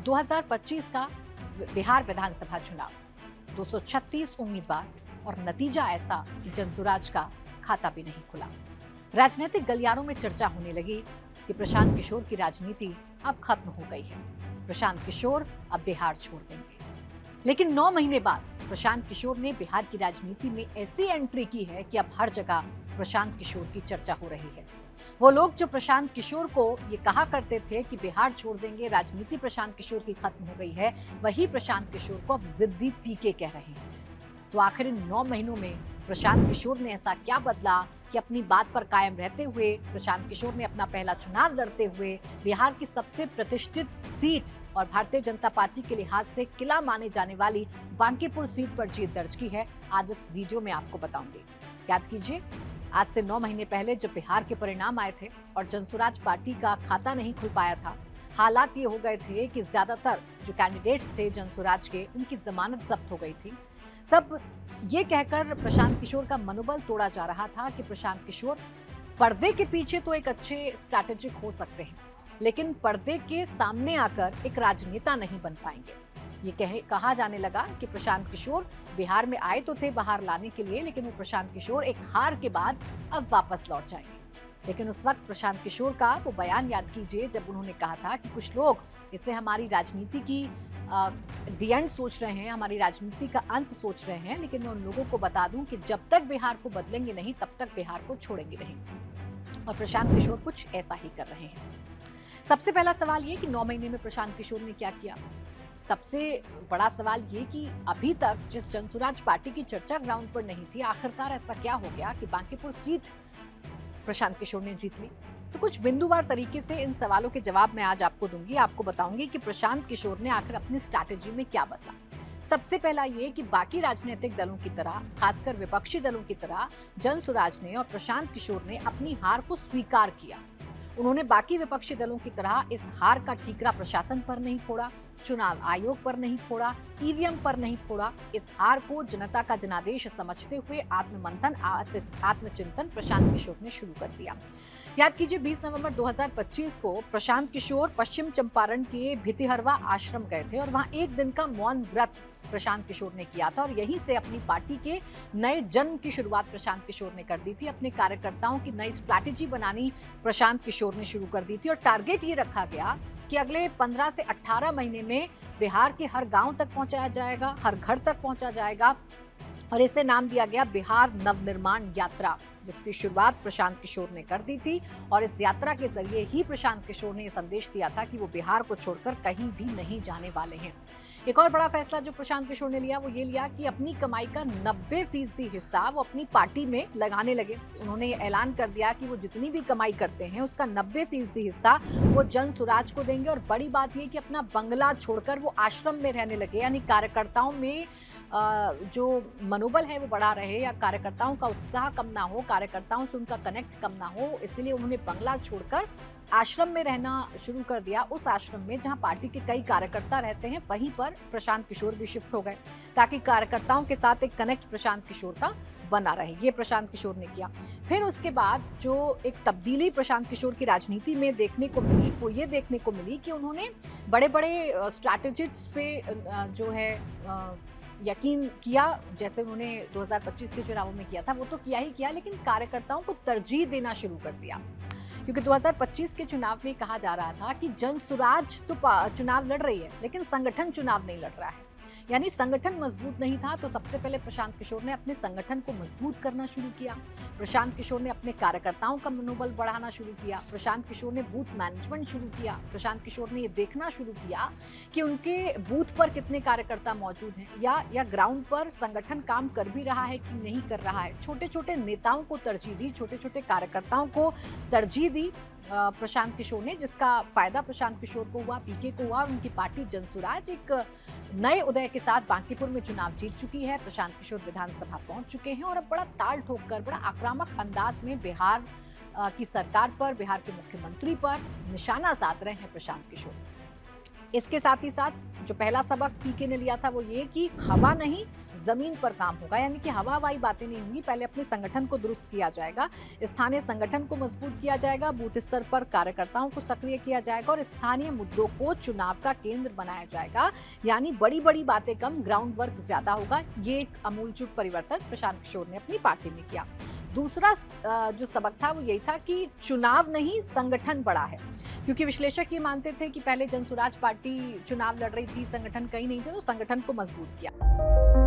2025 का बिहार विधानसभा चुनाव, 236 उम्मीदवार और नतीजा ऐसा कि जनसुराज का खाता भी नहीं खुला। राजनीतिक गलियारों में चर्चा होने लगी कि प्रशांत किशोर की राजनीति अब खत्म हो गई है। प्रशांत किशोर अब बिहार छोड़ देंगे। लेकिन 9 महीने बाद प्रशांत किशोर ने बिहार की राजनीति में ऐसी एंट्री की है कि अब हर जगह प्रशांत किशोर की चर्चा हो रही है। वो लोग जो प्रशांत किशोर को ये कहा करते थे कि बिहार छोड़ देंगे, राजनीति प्रशांत किशोर की खत्म हो गई है, वही प्रशांत किशोर को अब जिद्दी पीके कह रहे हैं। तो आखिर इन 9 महीनों में प्रशांत किशोर ने ऐसा क्या बदला कि अपनी बात पर कायम रहते हुए प्रशांत किशोर ने अपना पहला चुनाव लड़ते हुए बिहार की सबसे प्रतिष्ठित सीट और भारतीय जनता पार्टी के लिहाज से किला माने जाने वाली बांकीपुर सीट पर जीत दर्ज की है। आज इस वीडियो में आपको बताऊंगी। याद कीजिए, आज से 9 महीने पहले जब बिहार के परिणाम आए थे और जनसुराज पार्टी का खाता नहीं खुल पाया था, हालात ये हो गए थे कि ज्यादातर जो कैंडिडेट्स थे जनसुराज के, उनकी जमानत जब्त हो गई थी। तब ये कहकर प्रशांत किशोर का मनोबल तोड़ा जा रहा था कि प्रशांत किशोर पर्दे के पीछे तो एक अच्छे स्ट्रैटेजिक हो सकते हैं, लेकिन पर्दे के सामने आकर एक राजनेता नहीं बन पाएंगे। ये कहा जाने लगा कि प्रशांत किशोर बिहार में आए तो थे बाहर लाने के लिए, लेकिन वो प्रशांत किशोर एक हार के बाद अब वापस लौट जाएंगे। लेकिन उस वक्त प्रशांत किशोर का वो बयान याद कीजिए जब उन्होंने कहा था कि कुछ लोग इसे हमारी राजनीति की दी एंड सोच रहे हैं, हमारी राजनीति का अंत सोच रहे हैं, लेकिन मैं उन लोगों को बता दूं कि जब तक बिहार को बदलेंगे नहीं तब तक बिहार को छोड़ेंगे नहीं। और प्रशांत किशोर कुछ ऐसा ही कर रहे हैं। सबसे पहला सवाल ये कि 9 महीने में प्रशांत किशोर ने क्या किया। सबसे बड़ा सवाल ये कि अभी तक जिस जनसुराज पार्टी की चर्चा ग्राउंड पर नहीं थी, आखिरकार ऐसा क्या हो गया कि बांकीपुर सीट प्रशांत किशोर ने जीत ली। तो कुछ बिंदुवार तरीके से इन सवालों के जवाब मैं आज आपको दूंगी। आपको बताऊंगी कि प्रशांत किशोर ने आखिर अपनी स्ट्रैटेजी में क्या बदला। सबसे पहला ये कि बाकी राजनीतिक दलों की तरह, खासकर विपक्षी दलों की तरह, जनसुराज ने और प्रशांत किशोर ने अपनी हार को स्वीकार किया। उन्होंने बाकी विपक्षी दलों की तरह इस हार का ठीकरा प्रशासन पर नहीं फोड़ा, चुनाव आयोग पर नहीं फोड़ा, ईवीएम पर नहीं फोड़ा। इस हार को जनता का जनादेश समझते हुए आत्ममंथन, आत्मचिंतन प्रशांत किशोर ने शुरू कर दिया। याद कीजिए, 20 नवंबर 2025 को प्रशांत किशोर पश्चिम चंपारण के भितिहरवा आश्रम गए थे और वहां एक दिन का मौन व्रत प्रशांत किशोर ने किया था और यहीं से अपनी पार्टी के नए जन्म की शुरुआत प्रशांत किशोर ने कर दी थी। अपने कार्यकर्ताओं की नई स्ट्रैटेजी बनानी प्रशांत किशोर ने शुरू कर दी थी और टारगेट ये रखा गया कि अगले 15 से 18 महीने में बिहार के हर गांव तक पहुंचाया जाएगा, हर घर तक पहुंचा जाएगा और इसे नाम दिया गया बिहार नवनिर्माण यात्रा, जिसकी शुरुआत प्रशांत किशोर ने कर दी थी। और इस यात्रा के जरिए ही प्रशांत किशोर ने यह संदेश दिया था कि वो बिहार को छोड़कर कहीं भी नहीं जाने वाले हैं। एक और बड़ा फैसला जो प्रशांत किशोर ने लिया वो ये लिया कि अपनी कमाई का 90% हिस्सा वो अपनी पार्टी में लगाने लगे। उन्होंने ऐलान कर दिया कि वो जितनी भी कमाई करते हैं उसका 90% हिस्सा वो जनसुराज को देंगे। और बड़ी बात ये कि अपना बंगला छोड़कर वो आश्रम में रहने लगे, यानी कार्यकर्ताओं में जो मनोबल है वो बढ़ा रहे या कार्यकर्ताओं का उत्साह कम ना हो, कार्यकर्ताओं से उनका कनेक्ट कम ना हो, इसलिए उन्होंने बंगला छोड़कर आश्रम में रहना शुरू कर दिया। उस आश्रम में जहां पार्टी के कई कार्यकर्ता रहते हैं वहीं पर प्रशांत किशोर भी शिफ्ट हो गए ताकि कार्यकर्ताओं के साथ एक कनेक्ट प्रशांत किशोर का बना रहे। ये प्रशांत किशोर ने किया। फिर उसके बाद जो एक तब्दीली प्रशांत किशोर की राजनीति में देखने को मिली वो ये देखने को मिली कि उन्होंने बड़े बड़े स्ट्रैटेजिस्ट पे जो है यकीन किया, जैसे उन्होंने 2025 के चुनावों में किया था वो तो किया ही किया, लेकिन कार्यकर्ताओं को तरजीह देना शुरू कर दिया। क्योंकि 2025 के चुनाव में कहा जा रहा था कि जनसुराज तो चुनाव लड़ रही है लेकिन संगठन चुनाव नहीं लड़ रहा है, यानी संगठन मजबूत नहीं था। तो सबसे पहले प्रशांत किशोर ने अपने संगठन को मजबूत करना शुरू किया। प्रशांत किशोर ने अपने कार्यकर्ताओं का मनोबल बढ़ाना शुरू किया। प्रशांत किशोर ने बूथ मैनेजमेंट शुरू किया। प्रशांत किशोर ने ये देखना शुरू किया कि उनके बूथ पर कितने कार्यकर्ता मौजूद हैं या ग्राउंड पर संगठन काम कर भी रहा है कि नहीं कर रहा है। छोटे छोटे नेताओं को तरजीह दी, छोटे छोटे कार्यकर्ताओं को तरजीह दी प्रशांत किशोर ने, जिसका फायदा प्रशांत किशोर को हुआ, पीके को हुआ। उनकी पार्टी जनसुराज एक नए उदय के साथ बांकीपुर में चुनाव जीत चुकी है। प्रशांत किशोर विधानसभा पहुंच चुके हैं और अब बड़ा ताल ठोककर, बड़ा आक्रामक अंदाज में बिहार की सरकार पर, बिहार के मुख्यमंत्री पर निशाना साध रहे हैं प्रशांत किशोर। इसके साथ ही साथ जो पहला सबक पीके ने लिया था वो ये कि हवा नहीं जमीन पर काम होगा, यानी कि हवाई बातें नहीं होंगी। पहले अपने संगठन को दुरुस्त किया जाएगा, स्थानीय संगठन को मजबूत किया जाएगा, बूथ स्तर पर कार्यकर्ताओं को सक्रिय किया जाएगा और स्थानीय मुद्दों को चुनाव का केंद्र बनाया जाएगा। यानी बड़ी बड़ी बातें कम, ग्राउंड वर्क ज्यादा होगा। ये एक आमूलचूल परिवर्तन प्रशांत किशोर ने अपनी पार्टी में किया। दूसरा जो सबक था वो यही था कि चुनाव नहीं, संगठन बड़ा है। क्योंकि विश्लेषक ये मानते थे कि पहले जनसुराज पार्टी चुनाव लड़ रही थी, संगठन कहीं नहीं थे, तो संगठन को मजबूत किया।